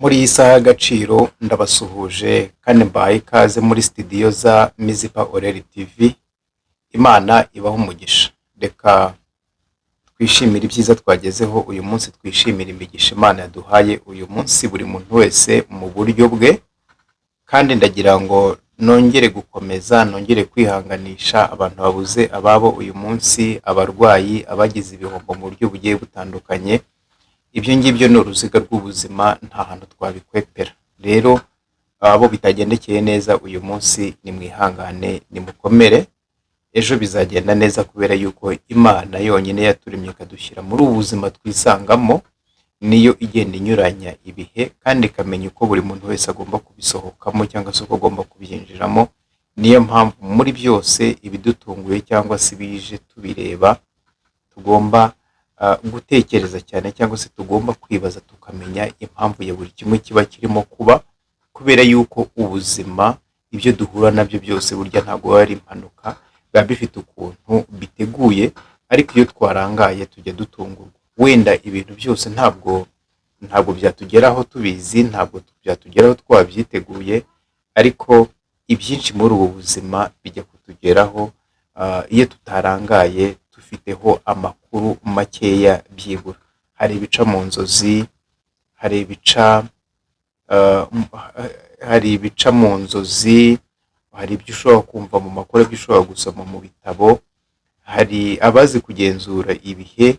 Muri iyi saha y'agaciro ndabasuhuje kandi mbahaye ikaze muri studio za Mizipa Oreli TV. Imana ibaho umugisha. Reka twishimire ibyiza twagezeho uyu munsi, twishimire imigisha Imana yaduhaye uyu munsi buri muntu wese mu buryo bwe, kandi ndagira ngo nongere gukomeza, nongere kwihanganisha abantu babuze ababo uyu munsi, abarwayi, abagize ibihombo mu buryo bugiye butandukanye. Ibyo ngibyo ni uruziga rw'ubuzima, nta hantu twabikwepera. Rero abo bitagendekeye neza uyu munsi, nimwihangane, nimukomere, ejo bizagenda neza kubera yuko Imana yonyine yaturemye ikadushyira muri ubu buzima twisangamo, niyo igenda inyuranya ibihe kandi ikamenya uko buri muntu wese agomba kubisohokamo cyangwa se uko agomba kubyinjiramo. Niyo mpamvu muri byose ibidutunguye cyangwa se bije tubireba, tugomba gutekereza cyane cyangwa se tugomba kwibaza tukamenya impamvu ya buri kimwe kiba kirimo kuba, kubera yuko ubuzima ibyo duhura nabyo byose burya ntabwo ari impanuka, biba bifite ukuntu biteguye, ariko iyo twarangaye tujya dutungurwa. Wenda ibintu byose ntabwo byatugeraho tubizi, ntabwo byatugeraho twabyiteguye, ariko ibyinshi muri ubu buzima bijya kutugeraho iyo tutarangaye dufiteho amakuru makeya byibura. Hari ibica mu nzozi, hari ibica mu nzozi, hari ibyo ushobora kumva mu makuru, ibyo ushobora gusoma mu bitabo. Hari abazi kugenzura ibihe,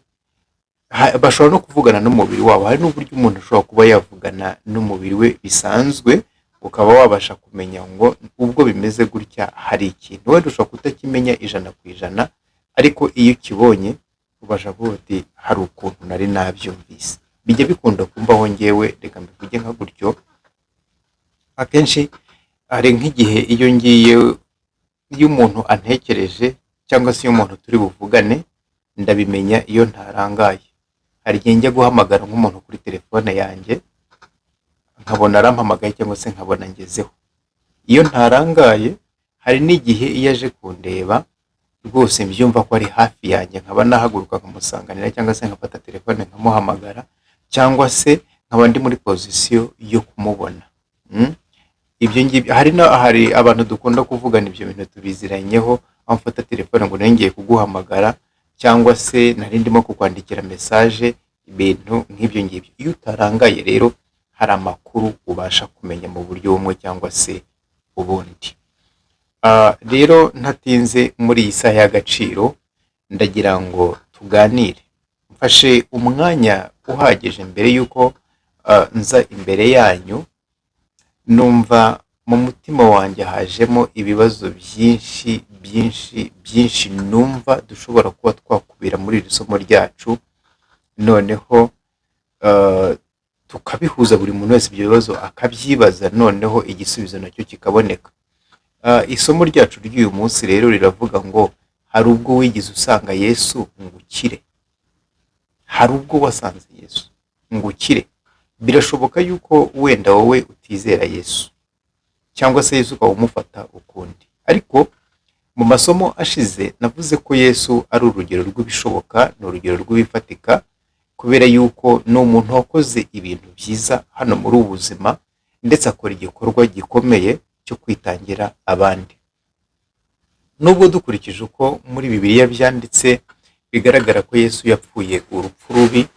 bashobora no kuvugana n'umubiri wabo. Hari n'uburyo umuntu ashobora kuba yavugana n'umubiri we bisanzwe, ukaba wabasha kumenya ngo ubwo bimeze gutya hari ikintu wenda ushobora kutakimenya 100%, ariko iyo ukibonye ubasha kuvuga uti hari ukuntu nari nabyumvise. Bijya bikunda kumbaho ngewe, reka mbivuge nka gutyo. Akenshi hari nk'igihe iyo umuntu antekereje cyangwa se iyo umuntu turi buvugane, ndabimenya iyo ntarangaye. Hari igihe njya guhamagara nk'umuntu kuri telefone yanjye, nkabona arampamagaye cyangwa se nkabona ngezeho. Iyo ntarangaye, hari n'igihe iyo aje kundeba rwose mbyumva ko ari hafi yanjye, nkaba nahaguruka nkamusanganira cyangwa se nkafata telefone nkamuhamagara, cyangwa se nkaba ndi muri pozisiyo yo kumubona. Ibyo ngibyo hari abantu dukunda kuvugana ibyo bintu tubiziranyeho, aho mfata telefone ngo ngiye kuguhamagara cyangwa se nari ndimo kukwandikira message, ibintu nk'ibyo ngibyo. Iyo utarangaye rero hari amakuru ubasha kumenya mu buryo bumwe cyangwa se ubundi. Rero ntatinze muri iyi saha y'agaciro, ndagira ngo tuganire. Mfashe umwanya uhagije mbere yuko nza imbere yanyu, numva mu mutima wanjye hajemo ibibazo byinshi numva dushobora kuba twakubira muri iri somo ryacu, noneho tukabihuza, buri muntu wese ibyo bibazo akabyibaza, noneho igisubizo nacyo kikaboneka. Isomo ryacu ry'uyu munsi rero riravuga ngo hari ubwo wigeze usanga Yesu ngo ukire. Hari ubwo wasanze Yesu ngo ukire. Birashoboka yuko wenda wowe utizera Yesu, cyangwa se Yesu ukaba umufata ukundi, ariko mu masomo ashize navuze ko Yesu ari urugero rw'ibishoboka, ni urugero rw'ibifatika, kubera yuko ni umuntu wakoze ibintu byiza hano muri ubu buzima, ndetse akora igikorwa gikomeye cyo kwitangira abandi. Nubwo dukurikije uko muri Bibiliya byanditse bigaragara ko Yesu yapfuye urupfu rubi,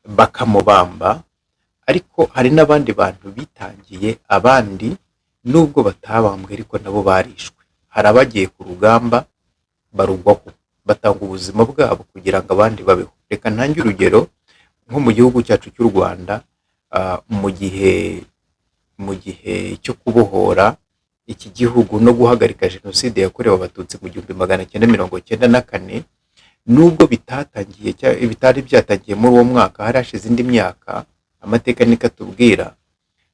bakamubamba, ariko hari n'abandi bantu bitangiye abandi nubwo batabambwe, ariko nabo barishwe. Hari abagiye ku rugamba barugwaho, batanga ubuzima bwabo kugira ngo abandi babeho. Reka ntange urugero nko mu gihugu cyacu cy'u Rwanda, mu gihe cyo kubohora iki gihugu no guhagarika jenoside yakorewe abatutsi mu 1994, nubwo bitari byatangiye muri uwo mwaka, hari hashize indi myaka, amateka niko atubwira,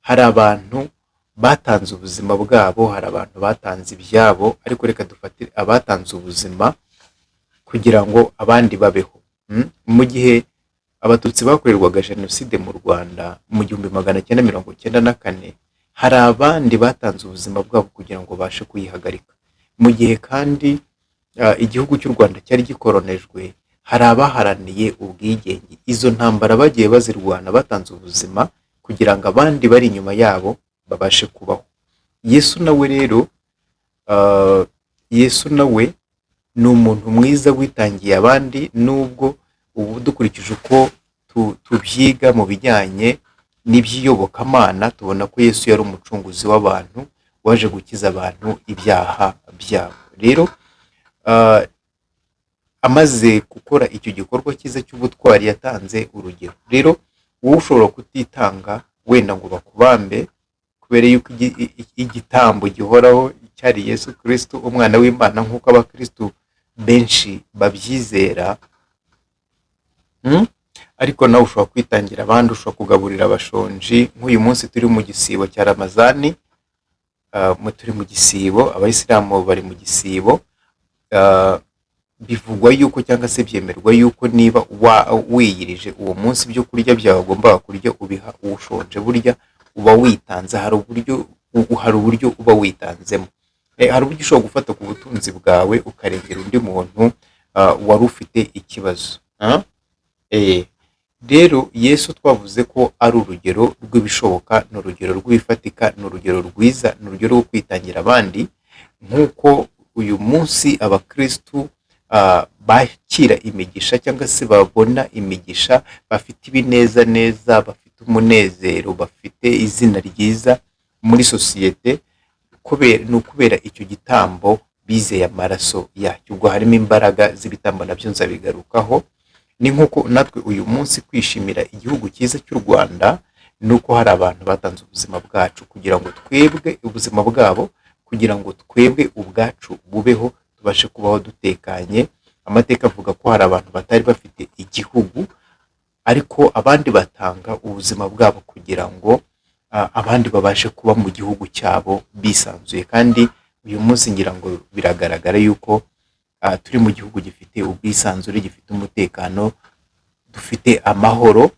hari abantu batanze ubuzima bwabo, hari abantu batanze ibyabo, ariko reka dufatire abatanze ubuzima kugira ngo abandi babeho. Mu gihe abatutsi bakorerwaga jenoside mu Rwanda mu 1994, hari abandi batanze ubuzima bwabo kugira ngo bashe kuyihagarika. Mu gihe kandi igihugu cy'u Rwanda cyari gikoronejwe, hari abaharaniye ubwigenge. Izo ntambara bagiye bazirwana batanze ubuzima kugira ngo abandi bari inyuma yabo babashe kubaho. Yesu nawe rero, ah, Yesu nawe ni umuntu mwiza witangiye abandi, nubwo ubu dukurikije uko tubyiga mu bijyanye n'iby'iyobokamana tubona ko Yesu yari umucunguzi w'abantu waje gukiza abantu ibyaha byabo. Rero ah, amaze gukora icyo gikorwa cyiza cy'ubutwari yatanze urugero. Rero wowe ushobora kutitanga wenda ngo bakubambe kubera yuko igitambo gihoraho cyari Yesu Kristo umwana w'Imana nk'uko abakristo benshi babyizera. Ariko nawe ushobora kwitangira abandi, ushobora kugaburira abashonji. Nk'uyu munsi turi mu gisibo cya Ramazani, turi mu gisibo, abayisilamu bari mu gisibo. Bivugwa yuko cyangwa se byemerwa yuko niba wiyirije uwo munsi ibyo kurya byawe wagombaga kurya ubiha ushonje, burya uba witanze. Hari uburyo uba witanzemo. Hari uburyo ushobora gufata ku butunzi bwawe ukarengera undi muntu wari ufite ikibazo. Rero Yesu twavuze ko ari urugero rw'ibishoboka, ni urugero rw'ibifatika, ni urugero rwiza, ni urugero rwo kwitangira abandi. Nk'uko uyu munsi abakristu bakira imigisha cyangwa se babona imigisha, bafite ibinezaneza, bafite umunezero, bafite izina ryiza muri sosiyete, ni ukubera icyo gitambo bizeye amaraso yacyo. Ubwo harimo imbaraga z'ibitambo, nabyo nzabigarukaho. Ni nk'uko natwe uyu munsi kwishimira igihugu cyiza cy'u Rwanda, ni uko hari abantu batanze ubuzima bwacu kugira ngo twebwe ubuzima bwabo, kugira ngo twebwe ubwacu bubeho, tubashe kubaho dutekanye. Amateka avuga ko hari abantu batari bafite igihugu, ariko abandi batanga ubuzima bwabo kugira ngo abandi babashe kuba mu gihugu cyabo bisanzuye. Kandi uyu munsi ngira ngo biragaragara yuko turi mu gihugu gifite ubwisanzure, gifite umutekano, dufite amahoro,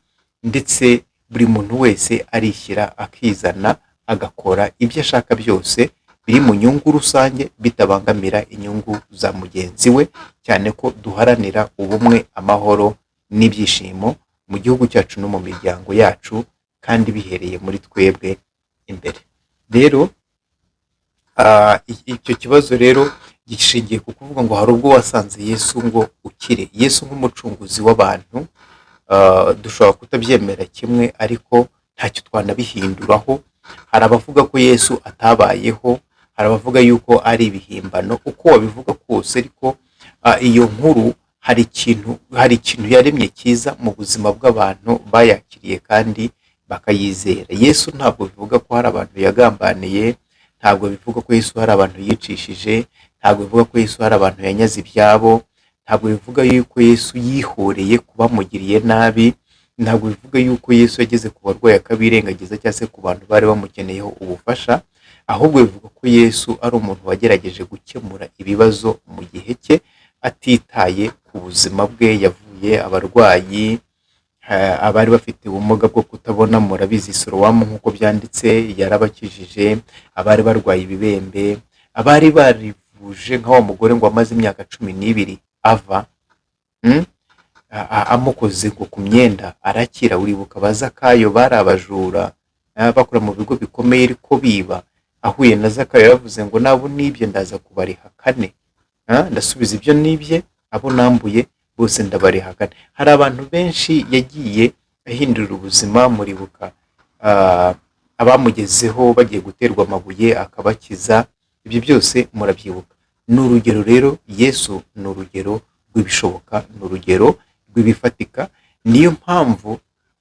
ndetse buri muntu wese arishyira akizana agakora ibyo ashaka byose biri mu nyungu rusange, bitabangamira inyungu za mugenzi we, cyane ko duharanira ubumwe, amahoro n'ibyishimo mu gihugu cyacu no mu miryango yacu, kandi bihereye muri twebwe imbere. Rero icyo kibazo rero gishingiye ku kuvuga ngo hari ubwo wasanze Yesu ngo ukire. Yesu nk'umucunguzi w'abantu, dushobora kutabyemera kimwe, ariko ntacyo twanabihinduraho. Hari abavuga ko Yesu atabayeho, hari abavuga yuko ari ibihimbano. Uko wabivuga kose, ariko iyo nkuru hari ikintu yaremye cyiza mu buzima bw'abantu bayakiriye kandi bakayizera. Yesu ntabwo bivuga ko hari abantu yagambaniye, ntabwo bivuga ko Yesu hari abantu yicishije, ntabwo bivuga ko Yesu hari abantu yanyaze ibyabo, ntabwo bivuga yuko Yesu yihoreye kubamugiriye nabi, ntabwo bivuga yuko Yesu yageze ku barwayi akabirengagiza cyangwa se ku bantu bari bamukeneyeho ubufasha. Ahubwo bivuga ko Yesu ari umuntu wagerageje gukemura ibibazo mu gihe cye, atitaye ku buzima bwe. Yavuye abarwayi, abari bafite ubumuga bwo kutabona, murabizi Sorowamu nk'uko byanditse, yarabakijije. Abari barwaye ibibembe, abari barivuje nka wa mugore ngo amaze imyaka 12 ava amukoze ngo ku myenda arakira. Uribuka Bazakayo bari abajura, bakora mu bigo bikomeye ariko biba. Ahuye na Zakayo yaravuze ngo nabo nibye ndaza kubariha 4, ndasubiza ibyo nibye, abo nambuye bose ndabariha 4. Hari abantu benshi yagiye ahindurira ubuzima. Muribuka abamugezeho bagiye guterwa amabuye akabakiza. Ibyo byose murabyibuka. Ni urugero rero, Yesu ni urugero rw'ibishoboka, ni urugero rw'ibifatika. Niyo mpamvu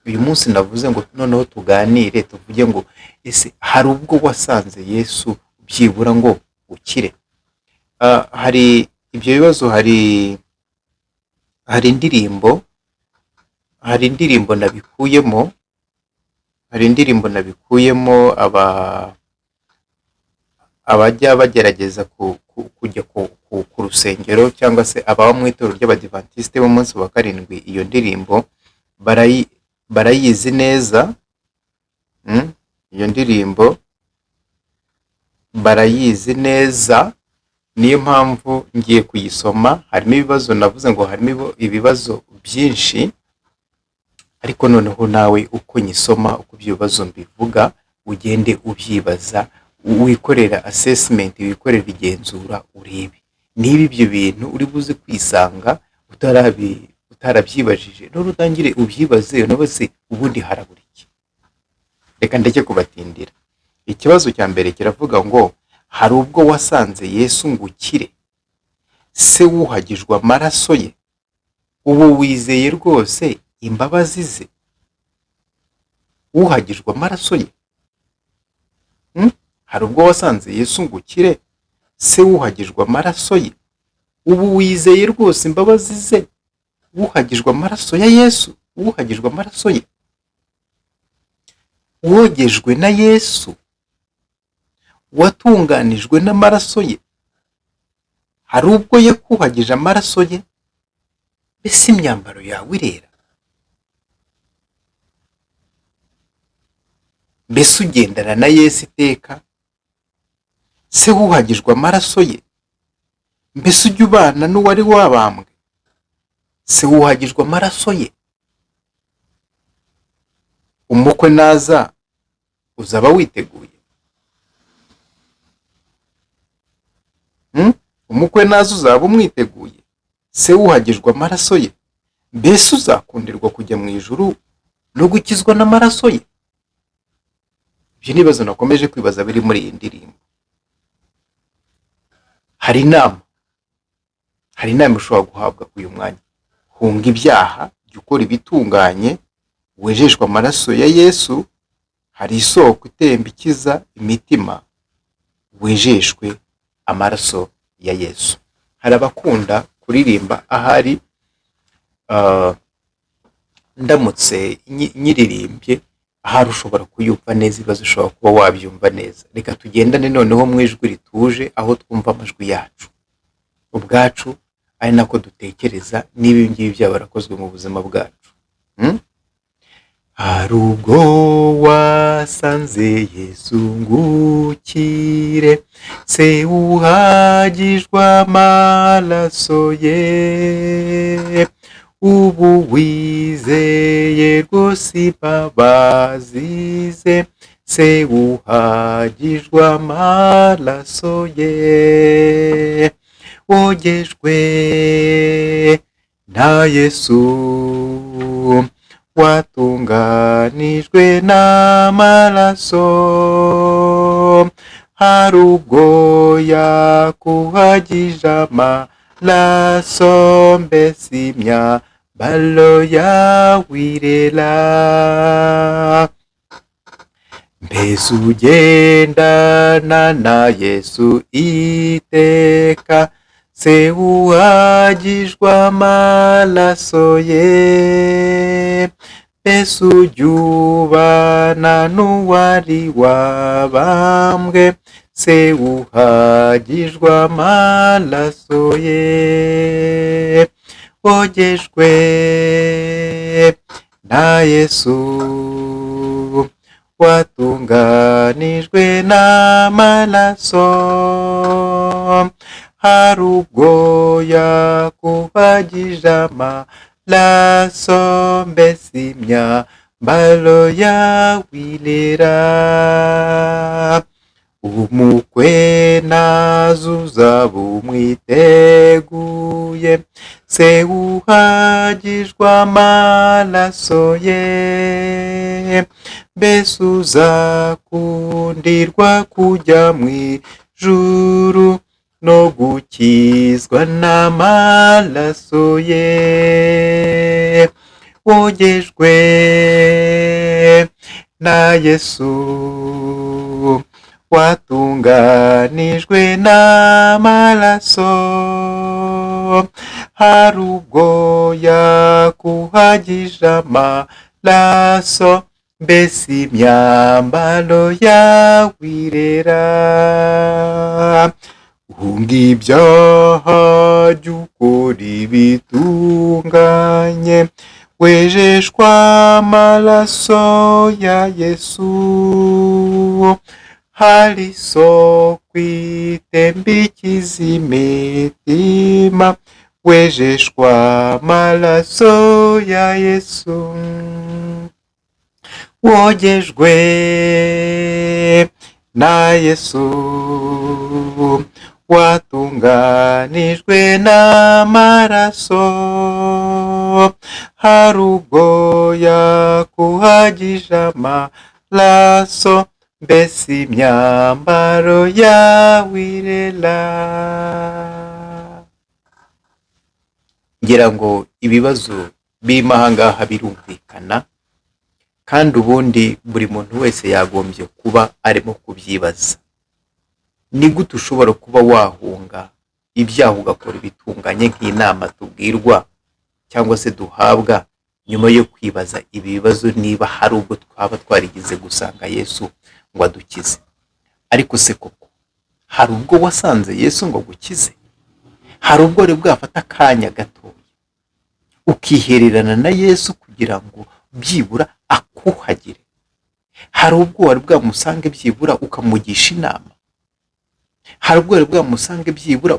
uyu munsi navuze ngo noneho tuganire, tuvuge ngo ese hari ubwo wasanze Yesu byibura ngo ukire? Hari ibyo bibazo, hari indirimbo nabikuyemo, abajya bagerageza kujya ku rusengero cyangwa se ababa mu itorero ry'Abadivantisite b'umunsi wa karindwi. Iyo ndirimbo barayizi neza. Iyo ndirimbo barayizi neza, niyo mpamvu ngiye kuyisoma. Harimo ibibazo, navuze ngo harimo ibibazo byinshi, ariko noneho nawe uko nyisoma, uko ibyo bibazo mbivuga, ugende ubyibaza, wikorera assessment, wikorera igenzura, urebe niba ibyo bintu uri buze kwisanga utarabyibajije, none utangire ubyibaze, nawe se ubundi harabura iki. Reka ndeke kubatindira. Ikibazo cya mbere kiravuga ngo hari ubwo wasanze Yesu ngo ukire, se wuhagijwe amaraso ye, ubu wizeye rwose imbabazi ze? Wuhagijwe amaraso ye. Hari ubwo wasanze Yesu ngo ukire, se wuhagijwe amaraso ye, ubu wizeye rwose imbabazi ze? Wuhagijwe amaraso ya Yesu, wuhagijwe amaraso ye, wogejwe na Yesu, watunganijwe n'amaraso ye. Hari ubwo yakuhagije amaraso ye? Mbese imyambaro yawe irera? Mbese ugendana na Yesu iteka? Se wuhagijwe amaraso ye? Mbese ujya ubana n'uwari wabambwe? Se wuhagijwe amaraso ye? Umukwe naza uzaba witeguye? Umukwe naza uzaba umwiteguye? Se wuhagijwe amaraso ye? Mbese uzakundirwa kujya mu ijuru no gukizwa n'amaraso ye? Ibyo ni ibibazo nakomeje kwibaza biri muri iyi ndirimbo. Hari inama ushobora guhabwa uyu mwanya. Hunga ibyaha, jya ukora ibitunganye, wejeshwe amaraso ya Yesu. Hari isoko itemba ikiza imitima, wejeshwe amaraso ya Yesu. Hari abakunda kuririmba, ahari ndamutse nyiririmbye, ahari ushobora kuyumva neza, ibibazo ushobora kuba wabyumva neza. Reka tugendane noneho mu ijwi rituje, aho twumva amajwi yacu ubwacu, ari nako dutekereza niba ibi ngibi byabarakozwe mu buzima bwacu. Hari ubwo wasanze Yesu ngo ukire, se wuhagijwe amaraso ye, ubu wizeye rwose imbabazi ze, se wuhagijwe amaraso ye, wogejwe na Yesu, watunganijwe n'amaraso. Hari ubwo yakuhagije amaraso, mbese imyambaro yawe irera? Mbese ugendana na Yesu iteka, se wuhagijwe amaraso ye? Mbese ujya ubana n'uwari wabambwe, se wuhagijwe amaraso ye? Wogejwe na Yesu, watunganijwe n'amaraso. Hari ubwo yakuhagije amaraso, mbese imyambaro yawe irera? Umukwe naza uzaba umwiteguye, se wuhagijwe amaraso ye, mbese uzakundirwa kujya mu ijuru no gukizwa n'amaraso ye. Wogejwe na Yesu, watunganijwe n'amaraso. Hari ubwo yakuhagije amaraso, mbese imyambaro yawe irera? Hunga ibyaha, jya ukora ibitunganye, wejeshwa amaraso ya Yesu. hari isoko itemba ikiza imitima, wejeshwa amaraso ya Yesu, wogejwe na Yesu, watunganijwe n'amaraso, hari ubwo yakuhagije amaraso, mbese imyambaro yawe irera. Ngira ngo ibibazo birimo aha ngaha birumvikana, kandi ubundi buri muntu wese yagombye kuba arimo kubyibaza. Ni gute ushobora kuba wahunga ibyaha ugakora ibitunganye nk'inama tubwirwa cyangwa se duhabwa, nyuma yo kwibaza ibi bibazo niba hari ubwo twaba twarigize gusanga Yesu ngo adukize? Ariko se koko hari ubwo wasanze Yesu ngo agukize? Hari ubwo wari bwafata akanya gatoya ukihererana na Yesu kugira ngo byibura akuhagire? Hari ubwo wari bwamusange byibura ukamugisha inama? Hari ubwo wari bwamusange byibura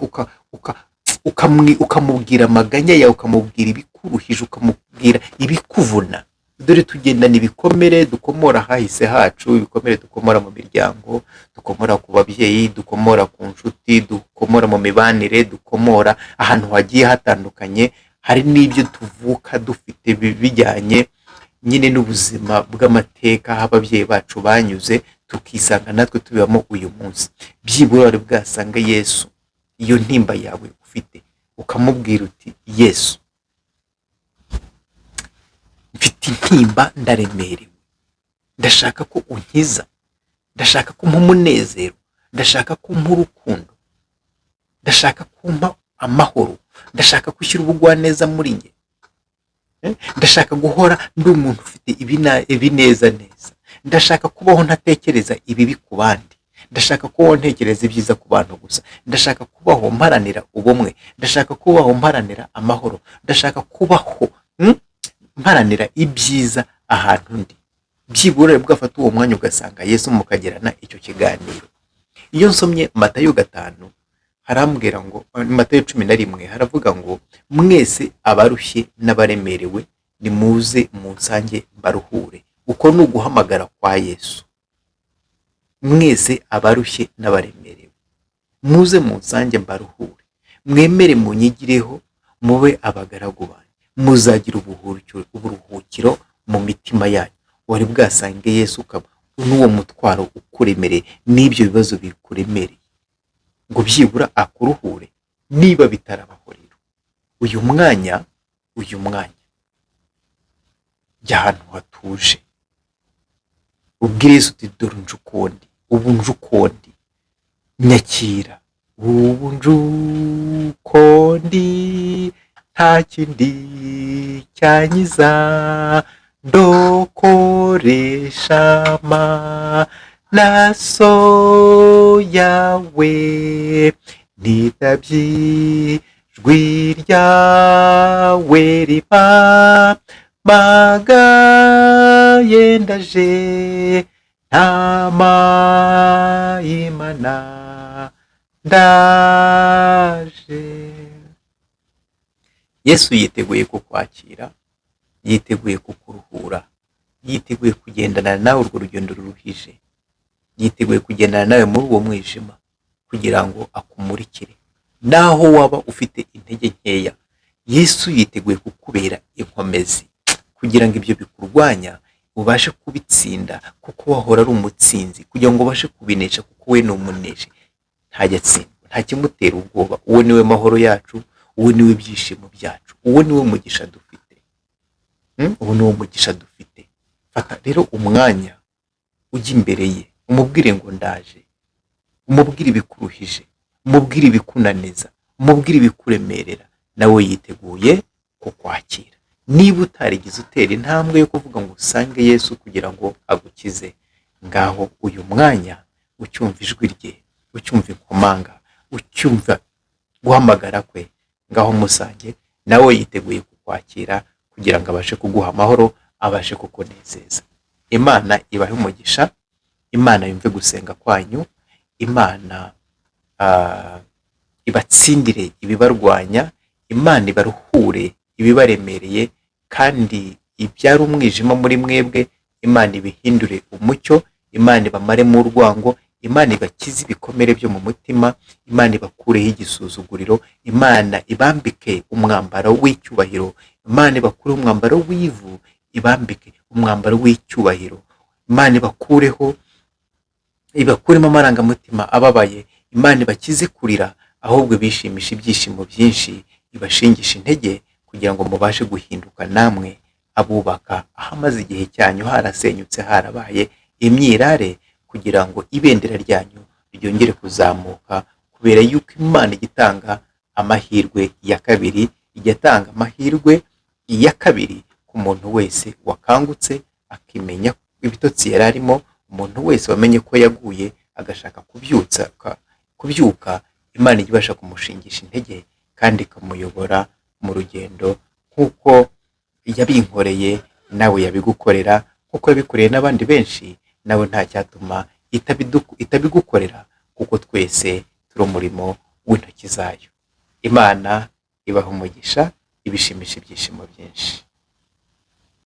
ukamubwira amaganya yawe, ukamubwira ibikuruhije, ukamubwira ibikuvuna? Dore tugendana ibikomere dukomora hahise hacu, ibikomere dukomora mu miryango, dukomora ku babyeyi, dukomora ku nshuti, dukomora mu mibanire, dukomora ahantu hagiye hatandukanye. Hari n'ibyo tuvuka dufite bijyanye nyine n'ubuzima bw'amateka aho ababyeyi bacu banyuze, tukisanga natwe tubibamo uyu munsi. Byibura wari bwasanga Yesu iyo ntimba yawe ufite, ukamubwira uti Yesu, mfite intimba, ndaremerewe, ndashaka ko unkiza, ndashaka ko umpa umunezero, ndashaka ko umpa urukundo, ndashaka ko umpa amahoro, ndashaka gushyira ubugwaneza muri njye, ndashaka guhora ndi umuntu ufite ibineza neza, ndashaka kubaho ntatekereza ibibi ku bandi, ndashaka kubaho ntekereza ibyiza ku bantu gusa, ndashaka kubaho mparanira ubumwe, ndashaka kubaho mparanira amahoro, ndashaka kubaho mparanira ibyiza ahantu ndi. Byibura bwafata uwo mwanya ugasanga Yesu mukagirana icyo kiganiro. Iyo nsomye Matayo 5 harambwira ngo, Matayo 11 haravuga ngo, mwese abarushye n'abaremerewe nimuze munsange mbaruhure. Uko ni uguhamagara kwa Yesu. Mwese abarushye n'abaremerewe muze munsange mbaruhure, mwemere munyigireho, mube abagaragu banjye, muzagira uburuhukiro mu mitima yanyu. Wari bwasange Yesu ukaba n'uwo mutwaro ukuremereye, n'ibyo bibazo bikuremereye, ngo byibura akuruhure niba bitarabaho. Rero uyu mwanya jya ahantu hatuje, ubwire Yesu uti dore nje ukundi, ubu nje ukundi, nyakira ubu nje ukundi, nta kindi cyanyiza, ndokoresha amaraso yawe, nitabye ijwi ryawe rimpamagaye, ndaje ntama y'Imana, ndaje. Yesu yiteguye kukwakira, yiteguye kukuruhura, yiteguye kugendana nawe urwo rugendo ruruhije, yiteguye kugendana nawe muri uwo mwijima kugira ngo akumurikire. Naho waba ufite intege nkeya, Yesu yiteguye kukubera inkomezi kugira ngo ibyo bikurwanya ubashe kubitsinda, kuko wahora ari umutsinzi, kugira ngo ubashe kubinesha, kuko we ni umuneshi, ntajya atsindwa, nta kimutera ubwoba. Uwo niwe mahoro yacu, uwo niwe byishimo byacu, uwo niwe mugisha dufite. Uwo niwo mugisha dufite. Fata rero umwanya ujya imbere ye, umubwire ngo ndaje, umubwire ibikuruhije, umubwire ibikunaniza, umubwire ibikuremerera, nawe yiteguye kukwakira. Niba utarigize utera intambwe yo kuvuga ngo usange Yesu kugira ngo agukize, ngaho uyu mwanya ucyumva ijwi rye, ucyumva inkomanga, ucyumva guhamagara kwe, ngaho musange, nawe yiteguye kukwakira kugira ngo abashe kuguha amahoro, abashe kukunezeza. Imana ibahe umugisha, Imana yumve gusenga kwanyu, Imana ah, ibatsindire ibibarwanya, Imana ibaruhure ibibaremereye, kandi ibyari umwijima muri mwebwe Imana ibihindure umucyo, Imana ibamaremo urwango, Imana ibakize ibikomere byo mu mutima, Imana ibakureho igisuzuguriro, Imana ibambike umwambaro w'icyubahiro, Imana ibakureho umwambaro w'ivu, ibambike umwambaro w'icyubahiro, Imana ibakuremo amarangamutima ababaye, Imana ibakize kurira, ahubwo bishimisha ibyishimo byinshi, ibashingisha intege kugira ngo mubashe guhinduka namwe abubaka ahamaze igihe cyanyu harasenyutse harabaye imyirare, kugira ngo ibendera ryanyu ryongere kuzamuka, kubera yuko Imana igitanga amahirwe ya kabiri, igatanga amahirwe ya kabiri ku muntu wese wakangutse akimenya ibitotsi yari arimo, umuntu wese wamenye ko yaguye agashaka kubyuka, Imana ijya ibasha kumushingisha intege kandi ikamuyobora mu rugendo nk'uko yabinkoreye, nawe yabigukorera, nk'uko yabikoreye n'abandi benshi, nawe nta cyatuma itabigukorera, kuko twese turi umurimo w'intoki zayo. Imana ibaha umugisha, ibishimisha ibyishimo byinshi.